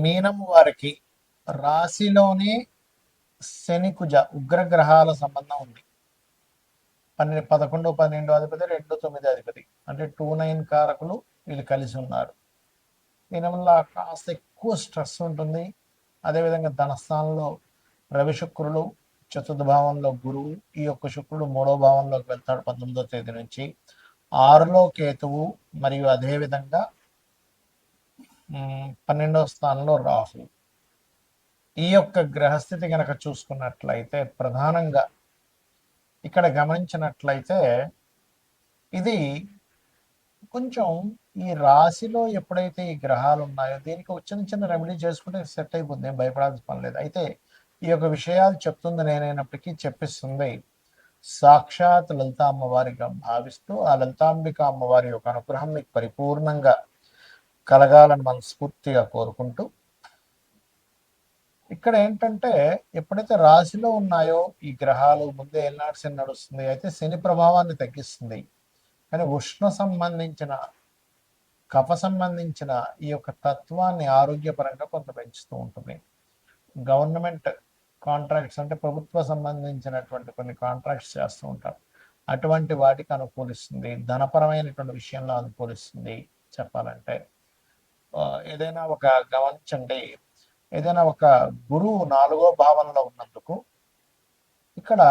మీనం వారికి రాశిలోనే శని కుజ ఉగ్రగ్రహాల సంబంధం ఉంది. 11 12 అధిపతి, 2 9 అధిపతి, అంటే 2 9 కారకులు వీళ్ళు కలిసి ఉన్నారు. దీనివల్ల కాస్త ఎక్కువ స్ట్రెస్ ఉంటుంది. అదేవిధంగా ధనస్థానంలో రవి శుక్రులు, చతుర్థ భావంలో గురువు, ఈ యొక్క శుక్రుడు 3వ భావంలోకి వెళ్తాడు 19వ తేదీ నుంచి. 6లో కేతువు, మరియు అదేవిధంగా 12వ స్థానంలో రాహు. ఈ యొక్క గ్రహస్థితి కనుక చూసుకున్నట్లయితే ప్రధానంగా ఇక్కడ గమనించినట్లయితే ఇది కొంచెం ఈ రాశిలో ఎప్పుడైతే ఈ గ్రహాలు ఉన్నాయో దీనికి చిన్న చిన్న రెమెడీ చేసుకుంటే సెట్ అయిపోతుంది, ఏం భయపడాల్సిన పని లేదు. అయితే ఈ యొక్క విషయాలు చెప్తుంది నేనైనప్పటికీ చెప్పిస్తుంది సాక్షాత్ లలితా అమ్మవారిగా భావిస్తూ ఆ లలితాంబిక అమ్మవారి యొక్క అనుగ్రహం మీకు పరిపూర్ణంగా కలగాలని మనస్ఫూర్తిగా కోరుకుంటూ, ఇక్కడ ఏంటంటే ఎప్పుడైతే రాశిలో ఉన్నాయో ఈ గ్రహాలు ముందే ఏలినాటి శని నడుస్తుంది, అయితే శని ప్రభావాన్ని తగ్గిస్తుంది. కానీ ఉష్ణ సంబంధించిన కఫ సంబంధించిన ఈ యొక్క తత్వాన్ని ఆరోగ్యపరంగా కొంత పెంచుతూ ఉంటుంది. గవర్నమెంట్ కాంట్రాక్ట్స్ అంటే ప్రభుత్వ సంబంధించినటువంటి కొన్ని కాంట్రాక్ట్స్ చేస్తూ ఉంటారు, అటువంటి వాటికి అనుకూలిస్తుంది. ధనపరమైనటువంటి విషయంలో అనుకూలిస్తుంది. చెప్పాలంటే ఏదైనా ఒక గమనించండి, ఏదైనా ఒక గురువు 4వ భావంలో ఉన్నందుకు ఇక్కడ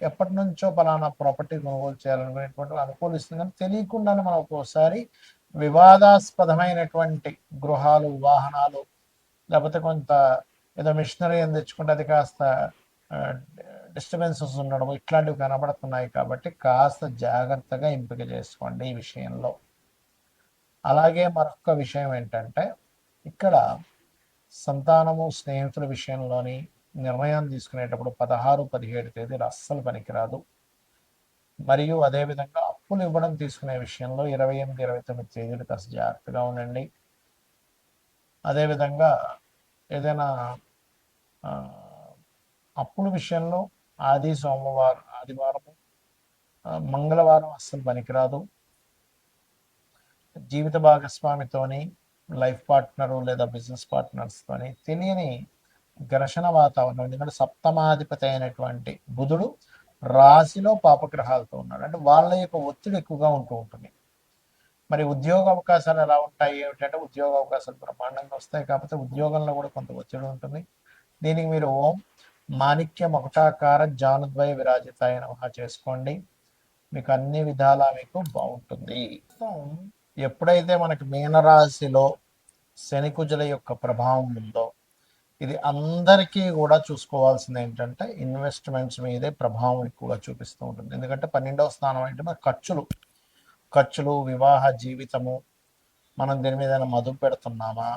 ఎప్పటి నుంచో పలానా ప్రాపర్టీ కొనుగోలు చేయాలనేటువంటి అనుకూలిస్తుంది. కానీ తెలియకుండానే మనం ఒక్కోసారి వివాదాస్పదమైనటువంటి గృహాలు, వాహనాలు, లేకపోతే కొంత ఏదో మిషనరీ అని తెచ్చుకుంటే అది కాస్త డిస్టర్బెన్సెస్ ఉండడం ఇట్లాంటివి కనబడుతున్నాయి. కాబట్టి కాస్త జాగ్రత్తగా ఎంపిక చేసుకోండి ఈ విషయంలో. అలాగే మరొక విషయం ఏంటంటే ఇక్కడ సంతానము, స్నేహితుల విషయంలోని నిర్ణయం తీసుకునేటప్పుడు 16 17 తేదీలు అస్సలు పనికిరాదు. మరియు అదేవిధంగా అప్పులు ఇవ్వడం తీసుకునే విషయంలో 28 29 తేదీలు కాస్త జాగ్రత్తగా ఉండండి. అదేవిధంగా ఏదైనా అప్పుల విషయంలో ఆదివారము, మంగళవారం అస్సలు పనికిరాదు. జీవిత భాగస్వామితోని, లైఫ్ పార్ట్నరు లేదా బిజినెస్ పార్ట్నర్స్తోని తెలియని ఘర్షణ వాతావరణం. ఎందుకంటే సప్తమాధిపతి అయినటువంటి బుధుడు రాశిలో పాపగ్రహాలతో ఉన్నాడు, అంటే వాళ్ళ యొక్క ఒత్తిడి ఎక్కువగా ఉంటూ ఉంటుంది. మరి ఉద్యోగ అవకాశాలు ఎలా ఉంటాయి ఏమిటంటే ఉద్యోగ అవకాశాలు బ్రహ్మాండంగా వస్తాయి, కాకపోతే ఉద్యోగంలో కూడా కొంత ఒత్తిడి ఉంటుంది. దీనికి మీరు ఓం మాణిక్య మకుటాకార జానుద్వయ విరాజితాయ నమః చేసుకోండి, మీకు అన్ని విధాలా మీకు బాగుంటుంది. ఎప్పుడైతే మనకి మీనరాశిలో శని కుజుల యొక్క ప్రభావం ఉందో ఇది అందరికీ కూడా చూసుకోవాల్సింది ఏంటంటే ఇన్వెస్ట్మెంట్స్ మీదే ప్రభావం ఎక్కువగా చూపిస్తూ ఉంటుంది. ఎందుకంటే 12వ స్థానం అంటే మన ఖర్చులు, వివాహ జీవితము, మనం దీని మీద మదుపు పెడుతున్నామా,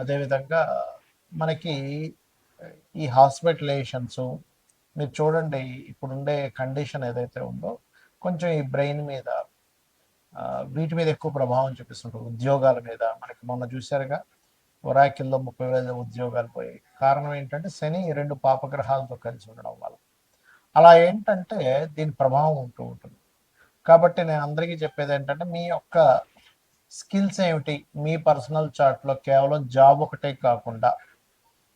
అదేవిధంగా మనకి ఈ హాస్పిటలైజేషన్స్, మీరు చూడండి ఇప్పుడుండే కండిషన్ ఏదైతే ఉందో కొంచెం ఈ బ్రెయిన్ మీద వీటి మీద ఎక్కువ ప్రభావం చూపిస్తుంటుంది. ఉద్యోగాల మీద మనకి మొన్న చూశారుగా ఒరాకిల్లో 30,000 ఉద్యోగాలు పోయాయి. కారణం ఏంటంటే శని 2 పాపగ్రహాలతో కలిసి ఉండడం వల్ల. అలా ఏంటంటే దీని ప్రభావం ఉంటూ ఉంటుంది. కాబట్టి నేను అందరికీ చెప్పేది ఏంటంటే మీ యొక్క స్కిల్స్ ఏమిటి, మీ పర్సనల్ చార్ట్లో కేవలం జాబ్ ఒకటే కాకుండా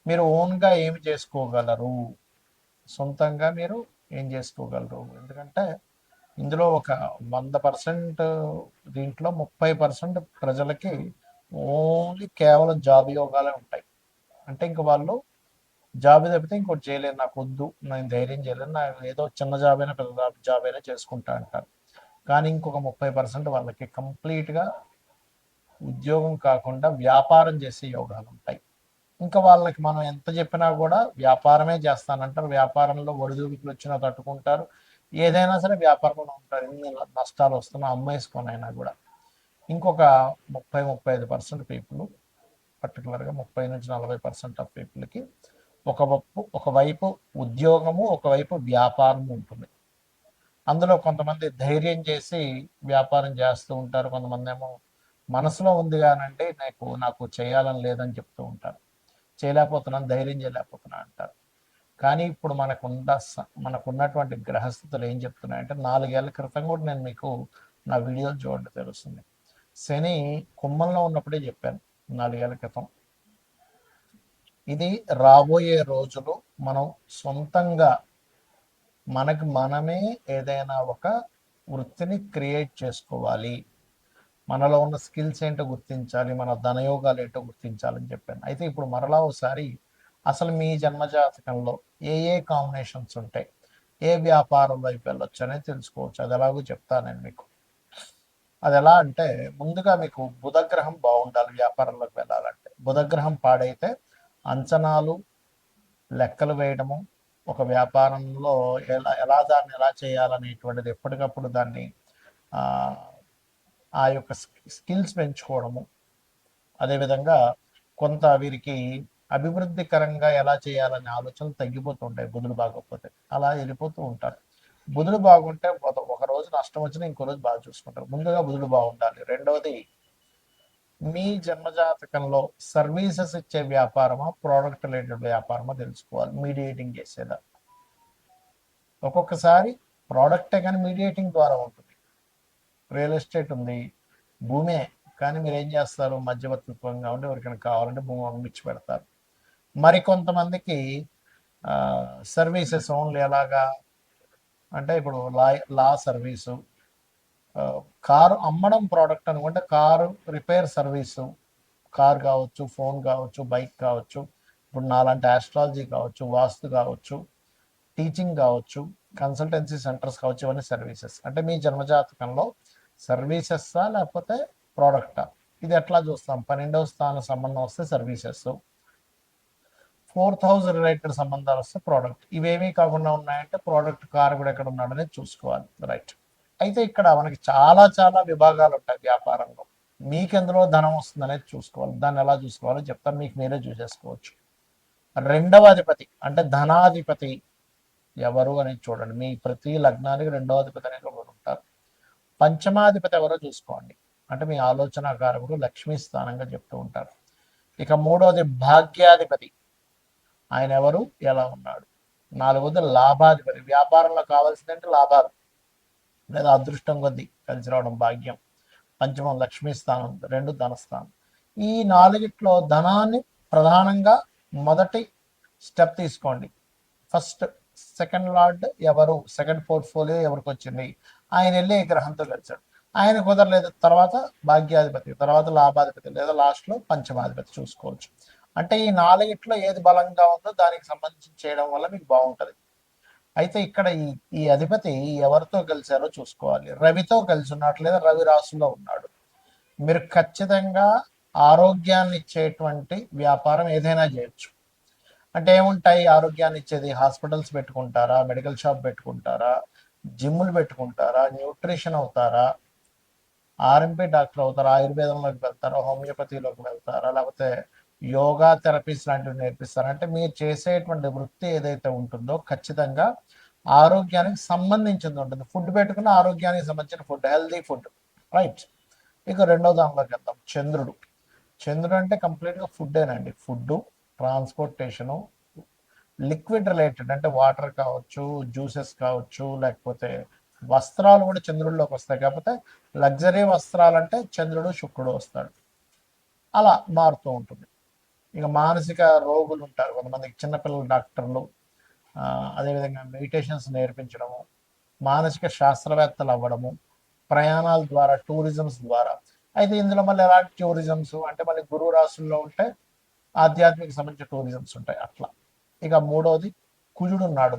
మీరు ఓన్గా ఏమి చేసుకోగలరు, సొంతంగా మీరు ఏం చేసుకోగలరు. ఎందుకంటే ఇందులో ఒక 100% దీంట్లో 30% ప్రజలకి ఓన్లీ కేవలం జాబ్ యోగాలే ఉంటాయి. అంటే ఇంక వాళ్ళు జాబ్ తప్పితే ఇంకోటి చేయలేరు, నాకు వద్దు, నేను ధైర్యం చేయలేను, నాకు ఏదో చిన్న జాబ్ అయినా పెద్ద జాబ్ అయినా చేసుకుంటా అంటారు. కానీ ఇంకొక 30% వాళ్ళకి కంప్లీట్గా ఉద్యోగం కాకుండా వ్యాపారం చేసే యోగాలు ఉంటాయి. ఇంకా వాళ్ళకి మనం ఎంత చెప్పినా కూడా వ్యాపారమే చేస్తానంటారు. వ్యాపారంలో ఒడిదుడుకులు వచ్చినా తట్టుకుంటారు, ఏదైనా సరే వ్యాపారంలో ఉంటారు. ఎన్ని నష్టాలు వస్తున్నా అమ్మేసుకొనైనా కూడా. ఇంకొక 30-35% పీపుల్, పర్టికులర్గా 30-40% ఆఫ్ పీపుల్కి ఒకవైపు ఉద్యోగము, ఒకవైపు వ్యాపారము ఉంటుంది. అందులో కొంతమంది ధైర్యం చేసి వ్యాపారం చేస్తూ ఉంటారు, కొంతమంది ఏమో మనసులో ఉంది కానంటే నాకు చేయాలని లేదని చెప్తూ ఉంటారు, చేయలేకపోతున్నాను, ధైర్యం చేయలేకపోతున్నా అంటారు. కానీ ఇప్పుడు మనకున్నటువంటి గ్రహస్థితులు ఏం చెప్తున్నాయంటే 4 ఏళ్ల క్రితం కూడా నేను మీకు నా వీడియోలు చూడండి తెలుస్తుంది. శని కుంభంలో ఉన్నప్పుడే చెప్పాను, 4 ఏళ్ల క్రితం. ఇది రాబోయే రోజులు మనం సొంతంగా మనకు మనమే ఏదైనా ఒక వృత్తిని క్రియేట్ చేసుకోవాలి. మనలో ఉన్న స్కిల్స్ ఏంటో గుర్తించాలి, మన ధనయోగాలు ఏంటో గుర్తించాలని చెప్పాను. అయితే ఇప్పుడు మరలా ఒకసారి అసలు మీ జన్మజాతకంలో ఏ ఏ కాంబినేషన్స్ ఉంటాయి, ఏ వ్యాపారం వైపు వెళ్ళొచ్చు అనేది తెలుసుకోవచ్చు. అది ఎలాగో చెప్తాను నేను మీకు. అది ఎలా అంటే, ముందుగా మీకు బుధగ్రహం బాగుండాలి వ్యాపారంలోకి వెళ్ళాలంటే. బుధగ్రహం పాడైతే అంచనాలు, లెక్కలు వేయడము, ఒక వ్యాపారంలో దాన్ని ఎలా చేయాలనేటువంటిది ఎప్పటికప్పుడు దాన్ని ఆ యొక్క స్కిల్స్ పెంచుకోవడము, అదేవిధంగా కొంత వీరికి అభివృద్ధికరంగా ఎలా చేయాలనే ఆలోచనలు తగ్గిపోతుంటాయి బుధుడు బాగోకపోతే. అలా వెళ్ళిపోతూ ఉంటారు. బుధుడు బాగుంటే ఒక రోజు నష్టం వచ్చినా ఇంకో రోజు బాగా చూసుకుంటారు. ముందుగా బుధుడు బాగుండాలి. రెండవది, మీ జన్మజాతకంలో సర్వీసెస్ ఇచ్చే వ్యాపారమా, ప్రోడక్ట్ రిలేటెడ్ వ్యాపారమా తెలుసుకోవాలి. మీడియేటింగ్ చేసేదా. ఒక్కొక్కసారి ప్రోడక్టే కానీ మీడియేటింగ్ ద్వారా ఉంటుంది. రియల్ ఎస్టేట్ ఉంది, భూమే, కానీ మీరు ఏం చేస్తారు, మధ్యవర్తిత్వంగా ఉండి ఎవరికైనా కావాలంటే భూమి అమ్మిచ్చి పెడతారు. మరికొంతమందికి సర్వీసెస్ ఓన్లీ ఎలాగా అంటే, ఇప్పుడు లా సర్వీసు, కారు అమ్మడం ప్రోడక్ట్ అనుకుంటే కారు రిపేర్ సర్వీసు, కార్ కావచ్చు, ఫోన్ కావచ్చు, బైక్ కావచ్చు, ఇప్పుడు నాలాంటి ఆస్ట్రాలజీ కావచ్చు, వాస్తు కావచ్చు, టీచింగ్ కావచ్చు, కన్సల్టెన్సీ సెంటర్స్ కావచ్చు, ఇవన్నీ సర్వీసెస్. అంటే మీ జన్మజాతకంలో సర్వీసెస్సా లేకపోతే ప్రోడక్టా, ఇది ఎట్లా చూస్తాం. 12వ స్థాన సంబంధం వస్తే సర్వీసెస్, 4th హౌస్ రిలేటెడ్ సంబంధాలు వస్తే ప్రోడక్ట్. ఇవేమీ కాకుండా ఉన్నాయంటే ప్రోడక్ట్ కారకుడు ఎక్కడ ఉన్నాడనేది చూసుకోవాలి. రైట్. అయితే ఇక్కడ మనకి చాలా చాలా విభాగాలు ఉంటాయి వ్యాపారంలో. మీకెందులో ధనం వస్తుంది అనేది చూసుకోవాలి. దాన్ని ఎలా చూసుకోవాలో చెప్తాను, మీకు మీరే చూసేసుకోవచ్చు. రెండవ అధిపతి అంటే ధనాధిపతి ఎవరు అనేది చూడండి. మీ ప్రతి లగ్నానికి రెండవ అధిపతి అనేది ఒకరు ఉంటారు. పంచమాధిపతి ఎవరో చూసుకోండి. అంటే మీ ఆలోచనాకారకుడు, లక్ష్మీ స్థానంగా చెప్తూ ఉంటారు. ఇక మూడవది భాగ్యాధిపతి, ఆయన ఎవరు, ఎలా ఉన్నాడు. నాలుగవది లాభాధిపతి, వ్యాపారంలో కావాల్సిందంటే లాభాలు లేదా అదృష్టం కొద్దీ కలిసి రావడం, భాగ్యం. పంచమం లక్ష్మీ స్థానం, 2 ధనస్థానం. ఈ నాలుగిట్లో ధనాన్ని ప్రధానంగా మొదటి స్టెప్ తీసుకోండి. ఫస్ట్ సెకండ్ లార్డ్ ఎవరు, సెకండ్ పోర్ట్ఫోలియో ఎవరికి వచ్చింది, ఆయన వెళ్ళి ఏ గ్రహంతో కలిశాడు. ఆయన కుదరలేదు, తర్వాత భాగ్యాధిపతి, తర్వాత లాభాధిపతి, లేదా లాస్ట్లో పంచమాధిపతి చూసుకోవచ్చు. అంటే ఈ నాలుగిట్లో ఏది బలంగా ఉందో దానికి సంబంధించి చేయడం వల్ల మీకు బాగుంటుంది. అయితే ఇక్కడ ఈ అధిపతి ఎవరితో కలిశారో చూసుకోవాలి. రవితో కలిసి ఉన్నాడు, లేదా రవి రాశిలో ఉన్నాడు. మీరు ఖచ్చితంగా ఆరోగ్యాన్ని ఇచ్చేటువంటి వ్యాపారం ఏదైనా చేయొచ్చు. అంటే ఏముంటాయి ఆరోగ్యాన్ని ఇచ్చేది, హాస్పిటల్స్ పెట్టుకుంటారా, మెడికల్ షాప్ పెట్టుకుంటారా, జిమ్లు పెట్టుకుంటారా, న్యూట్రిషన్ అవుతారా, ఆర్ఎంపీ డాక్టర్ అవుతారా, ఆయుర్వేదంలోకి వెళ్తారా, హోమియోపతిలోకి వెళ్తారా, లేకపోతే యోగా థెరపీస్ లాంటివి నేర్పిస్తారా. అంటే మీరు చేసేటువంటి వృత్తి ఏదైతే ఉంటుందో ఖచ్చితంగా ఆరోగ్యానికి సంబంధించింది ఉంటుంది. ఫుడ్ పెట్టుకున్న ఆరోగ్యానికి సంబంధించిన ఫుడ్, హెల్దీ ఫుడ్. రైట్. ఇక రెండో దానిలోకి వెళ్దాం. చంద్రుడు. చంద్రుడు అంటే కంప్లీట్గా ఫుడ్డేనండి. ఫుడ్, ట్రాన్స్పోర్టేషను, లిక్విడ్ రిలేటెడ్ అంటే వాటర్ కావచ్చు, జ్యూసెస్ కావచ్చు, లేకపోతే వస్త్రాలు కూడా చంద్రుడిలోకి వస్తాయి. కాకపోతే లగ్జరీ వస్త్రాలు అంటే చంద్రుడు శుక్రుడు వస్తాడు. అలా మారుతూ ఉంటుంది. ఇక మానసిక రోగులు ఉంటారు కొంతమందికి, చిన్నపిల్లల డాక్టర్లు, అదేవిధంగా మెడిటేషన్స్ నేర్పించడము, మానసిక శాస్త్రవేత్తలు అవ్వడము, ప్రయాణాల ద్వారా, టూరిజమ్స్ ద్వారా. అయితే ఇందులో మళ్ళీ ఎలాంటి టూరిజమ్స్ అంటే, మళ్ళీ గురువు రాశుల్లో ఉంటే ఆధ్యాత్మిక సంబంధించిన టూరిజమ్స్ ఉంటాయి అట్లా. ఇక మూడవది కుజుడు ఉన్నాడు,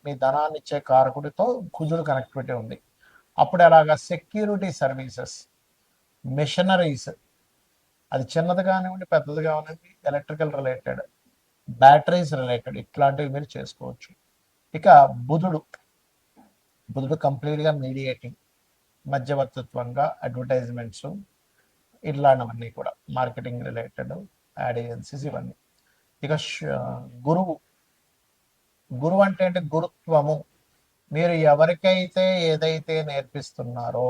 మీ ధనాన్ని ఇచ్చే కారకుడితో కుజుడు కనెక్టివిటీ ఉంది. అప్పుడు ఎలాగా, సెక్యూరిటీ సర్వీసెస్, మెషినరీస్, అది చిన్నది కానివ్వండి, పెద్దది కానివ్వండి, ఎలక్ట్రికల్ రిలేటెడ్, బ్యాటరీస్ రిలేటెడ్, ఇట్లాంటివి మీరు చేసుకోవచ్చు. ఇక బుధుడు కంప్లీట్గా మీడియేటింగ్, మధ్యవర్తిత్వంగా, అడ్వర్టైజ్మెంట్స్, ఇట్లాంటివన్నీ కూడా మార్కెటింగ్ రిలేటెడ్, యాడ్ ఏజెన్సీస్, ఇవన్నీ. ఇక గురువు అంటే గురుత్వము. మీరు ఎవరికైతే ఏదైతే నేర్పిస్తున్నారో,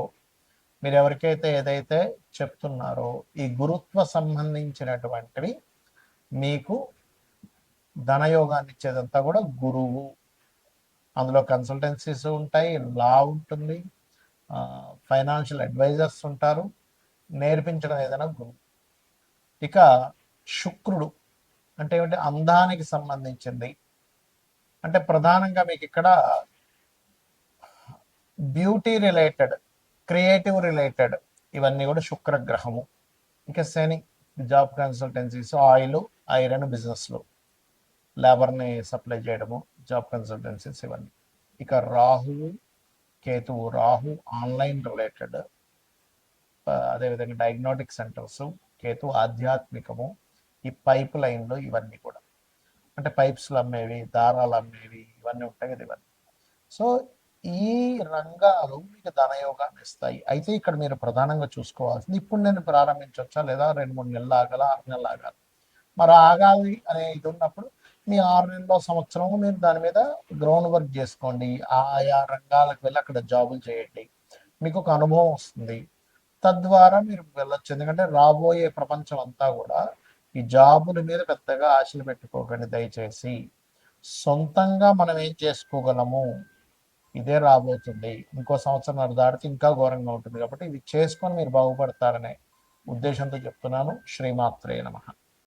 మీరు ఎవరికైతే ఏదైతే చెప్తున్నారో, ఈ గురుత్వ సంబంధించినటువంటివి మీకు ధనయోగాన్ని ఇచ్చేదంతా కూడా గురువు. అందులో కన్సల్టెన్సీస్ ఉంటాయి, లా ఉంటుంది, ఫైనాన్షియల్ అడ్వైజర్స్ ఉంటారు, నేర్పించడం ఏదైనా గురువు. ఇక శుక్రుడు అంటే ఏమిటి, అందానికి సంబంధించింది. అంటే ప్రధానంగా మీకు ఇక్కడ బ్యూటీ రిలేటెడ్, క్రియేటివ్ రిలేటెడ్, ఇవన్నీ కూడా శుక్రగ్రహము. ఇక శని జాబ్ కన్సల్టెన్సీస్, ఆయిల్, ఐరన్ బిజినెస్లు, లేబర్ని సప్లై చేయడము, జాబ్ కన్సల్టెన్సీస్ ఇవన్నీ. ఇక రాహువు కేతువు, రాహు ఆన్లైన్ రిలేటెడ్, అదేవిధంగా డయాగ్నోటిక్ సెంటర్స్, కేతు ఆధ్యాత్మికము, ఈ పైప్ లైన్లు ఇవన్నీ కూడా, అంటే పైప్స్లు అమ్మేవి, దారాలు అమ్మేవి, ఇవన్నీ ఉంటాయి కదా ఇవన్నీ. సో ఈ రంగాలు మీకు ధనయోగాన్ని ఇస్తాయి. అయితే ఇక్కడ మీరు ప్రధానంగా చూసుకోవాల్సింది, ఇప్పుడు నేను ప్రారంభించవచ్చా లేదా 2-3 నెలలు ఆగాల, 6 నెలలు ఆగాలి. మరి ఆగాలి అనే ఇది ఉన్నప్పుడు మీ 6 నెలల్లో సంవత్సరం మీరు దాని మీద గ్రౌండ్ వర్క్ చేసుకోండి, ఆయా రంగాలకు వెళ్ళి అక్కడ జాబులు చేయండి, మీకు ఒక అనుభవం వస్తుంది. తద్వారా మీరు వెళ్ళొచ్చు. ఎందుకంటే రాబోయే ప్రపంచం అంతా కూడా ఈ జాబుల మీద పెద్దగా ఆశలు పెట్టుకోకండి దయచేసి. సొంతంగా మనం ఏం చేసుకోగలము, ఇదే రాబోతుంది. ఇంకో సంవత్సరం దాటితే ఇంకా ఘోరంగా ఉంటుంది. కాబట్టి ఇది చేసుకొని మీరు బాగుపడతారనే ఉద్దేశంతో చెప్తున్నాను. శ్రీమాత్రే నమః.